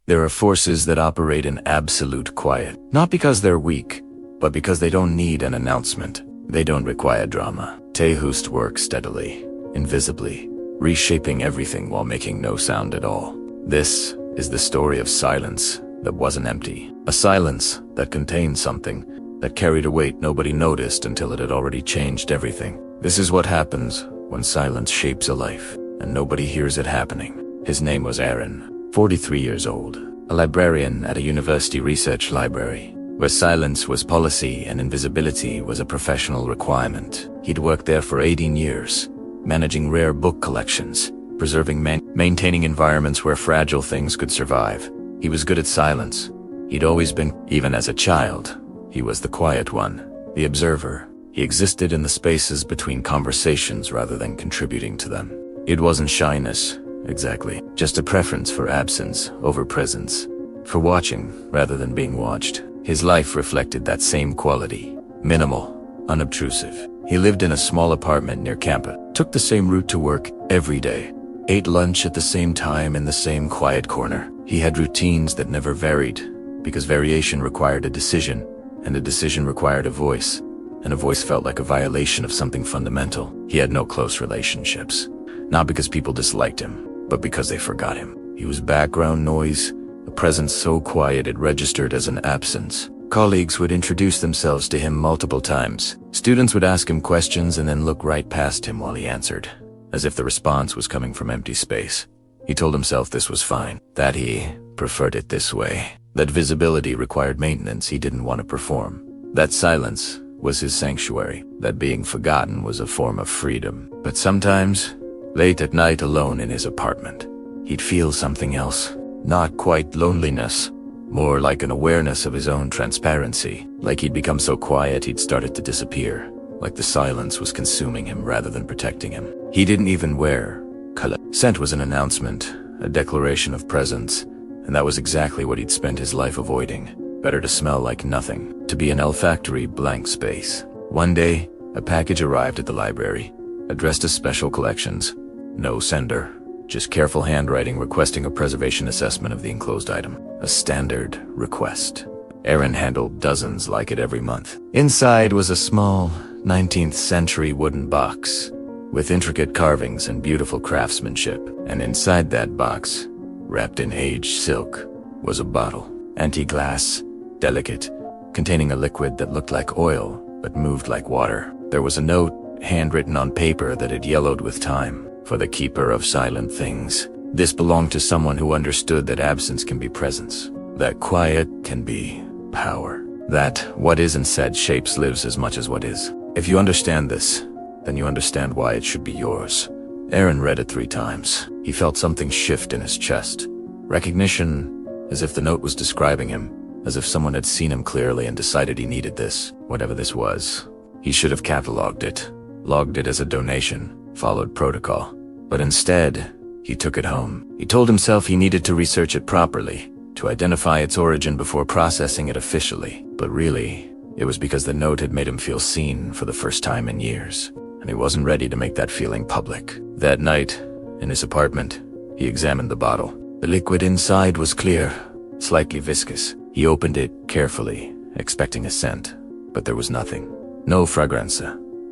There are forces that operate in absolute quiet, not because they're weak, but because they don't need an announcement. They don't require drama. Tehust works steadily, invisibly, reshaping everything while making no sound at all. This is the story of silence that wasn't empty. A silence that contained something, that carried a weight nobody noticed until it had already changed everything. This is what happens when silence shapes a life, and nobody hears it happening. His name was Aaron, 43 years old, a librarian at a university research library, where silence was policy and invisibility was a professional requirement. He'd worked there for 18 years, managing rare book collections, preserving maintaining environments where fragile things could survive. He was good at silence. He'd always been, even as a child. He was the quiet one, the observer. He existed in the spaces between conversations rather than contributing to them. It wasn't shyness, exactly, just a preference for absence over presence, for watching rather than being watched. His life reflected that same quality, minimal, unobtrusive. He lived in a small apartment near campus, took the same route to work every day, ate lunch at the same time in the same quiet corner. He had routines that never varied, because variation required a decision, and a decision required a voice, and a voice felt like a violation of something fundamental. He had no close relationships, not because people disliked him, but because they forgot him. He was background noise, a presence so quiet it registered as an absence. Colleagues would introduce themselves to him multiple times. Students would ask him questions and then look right past him while he answered, as if the response was coming from empty space. He told himself this was fine, that he preferred it this way, that visibility required maintenance he didn't want to perform, that silence was his sanctuary, that being forgotten was a form of freedom. But sometimes, late at night alone in his apartment, he'd feel something else. Not quite loneliness, more like an awareness of his own transparency, like he'd become so quiet he'd started to disappear, like the silence was consuming him rather than protecting him. He didn't even wear color. Scent was an announcement, a declaration of presence, and that was exactly what he'd spent his life avoiding. Better to smell like nothing, to be an olfactory blank space. One day, a package arrived at the library, addressed to special collections. No sender, just careful handwriting requesting a preservation assessment of the enclosed item. A standard request. Aaron handled dozens like it every month. Inside was a small 19th century wooden box with intricate carvings and beautiful craftsmanship. And inside that box, wrapped in aged silk, was a bottle. Anti-glass, delicate, containing a liquid that looked like oil but moved like water. There was a note, handwritten on paper that had yellowed with time, for the keeper of silent things. This belonged to someone who understood that absence can be presence, that quiet can be power, that what isn't said shapes lives as much as what is. If you understand this, then you understand why it should be yours. Aaron read it 3 times. He felt something shift in his chest. Recognition, as if the note was describing him, as if someone had seen him clearly and decided he needed this, whatever this was. He should have cataloged it, logged it as a donation, followed protocol. But instead, he took it home. He told himself he needed to research it properly, to identify its origin before processing it officially. But really, it was because the note had made him feel seen for the first time in years, and he wasn't ready to make that feeling public. That night, in his apartment, he examined the bottle. The liquid inside was clear, slightly viscous. He opened it carefully, expecting a scent, but there was nothing. No fragrance,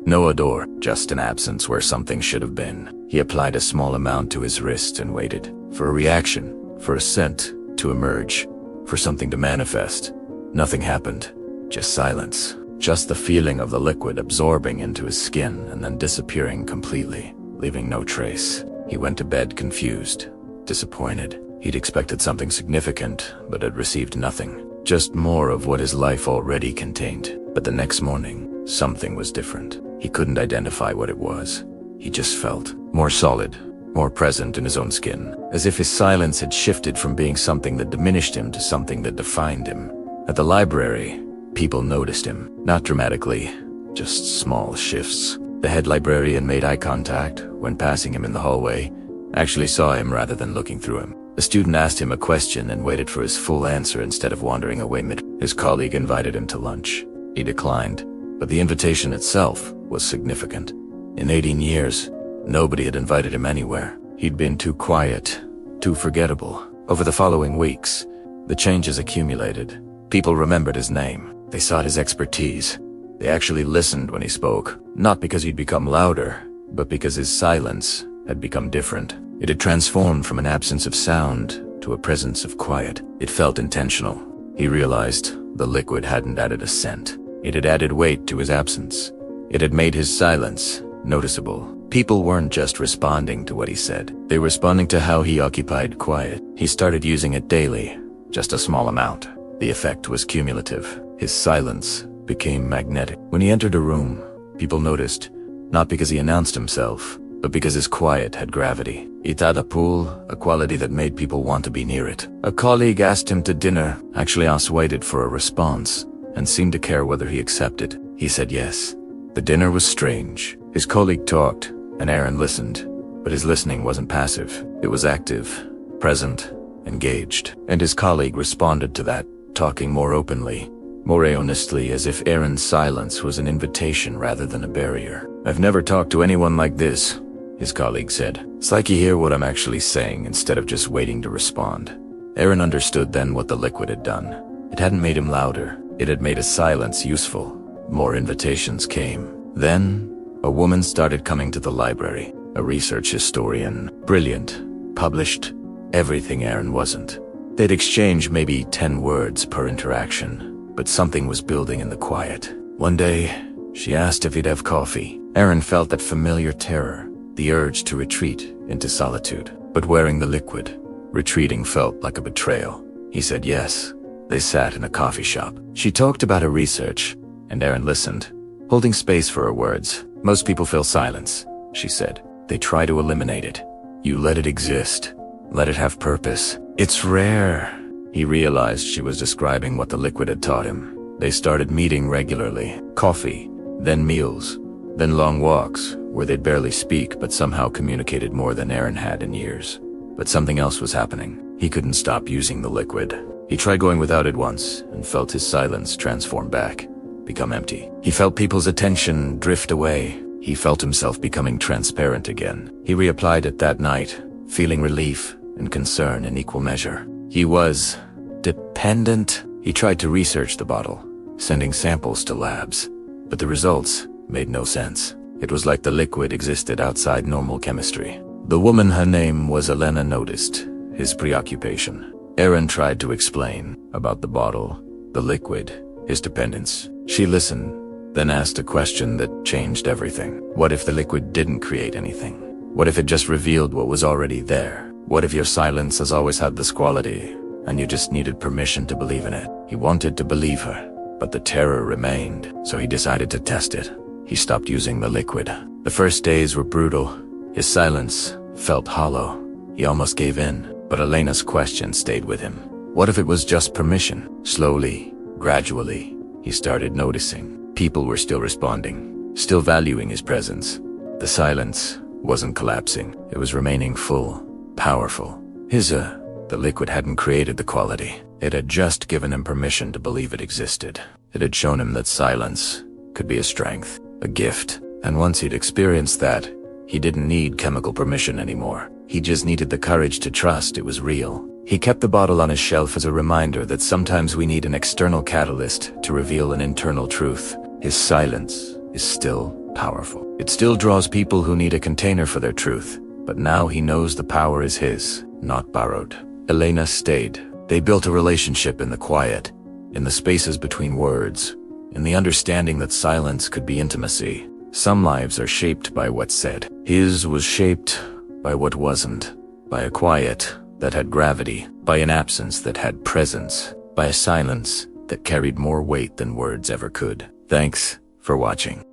no odor, just an absence where something should have been. He applied a small amount to his wrist and waited for a reaction, for a scent to emerge, for something to manifest. Nothing happened, just silence, just the feeling of the liquid absorbing into his skin and then disappearing completely, leaving no trace. He went to bed confused, disappointed. He'd expected something significant, but had received nothing, just more of what his life already contained. But the next morning, something was different. He couldn't identify what it was. He just felt more solid, more present in his own skin, as if his silence had shifted from being something that diminished him to something that defined him. At the library, people noticed him, not dramatically, just small shifts. The head librarian made eye contact when passing him in the hallway, actually saw him rather than looking through him. A student asked him a question and waited for his full answer instead of wandering away mid. His colleague invited him to lunch. He declined, but the invitation itself was significant. In 18 years, nobody had invited him anywhere. He'd been too quiet, too forgettable, Over the following weeks, the changes accumulated. People remembered his name. They sought his expertise. They actually listened when he spoke, not because he'd become louder, but because his silence had become different. It had transformed from an absence of sound to a presence of quiet. It felt intentional. He realized the liquid hadn't added a scent. It had added weight to his absence. It had made his silence noticeable. People weren't just responding to what he said. They were responding to how he occupied quiet. He started using it daily, just a small amount. The effect was cumulative. His silence became magnetic. When he entered a room, people noticed, not because he announced himself, but because his quiet had gravity. It had a pull, a quality that made people want to be near it. A colleague asked him to dinner, actually waited for a response, and seemed to care whether he accepted. He said yes. The dinner was strange. His colleague talked, and Aaron listened, but his listening wasn't passive. It was active, present, engaged. And his colleague responded to that, talking more openly, more honestly, as if Aaron's silence was an invitation rather than a barrier. "I've never talked to anyone like this," his colleague said. "It's like you hear what I'm actually saying instead of just waiting to respond." Aaron understood then what the liquid had done. It hadn't made him louder. It had made his silence useful. More invitations came. Then, a woman started coming to the library, a research historian, brilliant, published everything Aaron wasn't. They'd exchange maybe 10 words per interaction, but something was building in the quiet. One day, she asked if he'd have coffee. Aaron felt that familiar terror, the urge to retreat into solitude. But wearing the liquid, retreating felt like a betrayal. He said yes. They sat in a coffee shop. She talked about her research, and Aaron listened, holding space for her words. "Most people feel silence," she said. "They try to eliminate it. You let it exist. Let it have purpose. It's rare." He realized she was describing what the liquid had taught him. They started meeting regularly. Coffee, then meals, then long walks, where they'd barely speak but somehow communicated more than Aaron had in years. But something else was happening. He couldn't stop using the liquid. He tried going without it once, and felt his silence transform back, become empty. He felt people's attention drift away. He felt himself becoming transparent again. He reapplied it that night, feeling relief and concern in equal measure. He was dependent. He tried to research the bottle, sending samples to labs, but the results made no sense. It was like the liquid existed outside normal chemistry. The woman, her name was Elena, noticed his preoccupation. Aaron tried to explain about the bottle, the liquid, his dependence. She listened, then asked a question that changed everything. What if the liquid didn't create anything? What if it just revealed what was already there? What if your silence has always had this quality, and you just needed permission to believe in it? He wanted to believe her, but the terror remained, so he decided to test it. He stopped using the liquid. The first days were brutal. His silence felt hollow. He almost gave in, but Elena's question stayed with him. What if it was just permission? Slowly, gradually, he started noticing. People were still responding, still valuing his presence. The silence wasn't collapsing. It was remaining full, powerful. The liquid hadn't created the quality. It had just given him permission to believe it existed. It had shown him that silence could be a strength, a gift. And once he'd experienced that, he didn't need chemical permission anymore. He just needed the courage to trust it was real. He kept the bottle on his shelf as a reminder that sometimes we need an external catalyst to reveal an internal truth. His silence is still powerful. It still draws people who need a container for their truth. But now he knows the power is his, not borrowed. Elena stayed. They built a relationship in the quiet, in the spaces between words, in the understanding that silence could be intimacy. Some lives are shaped by what's said. His was shaped by what wasn't, by a quiet that had gravity, by an absence that had presence, by a silence that carried more weight than words ever could. Thanks for watching.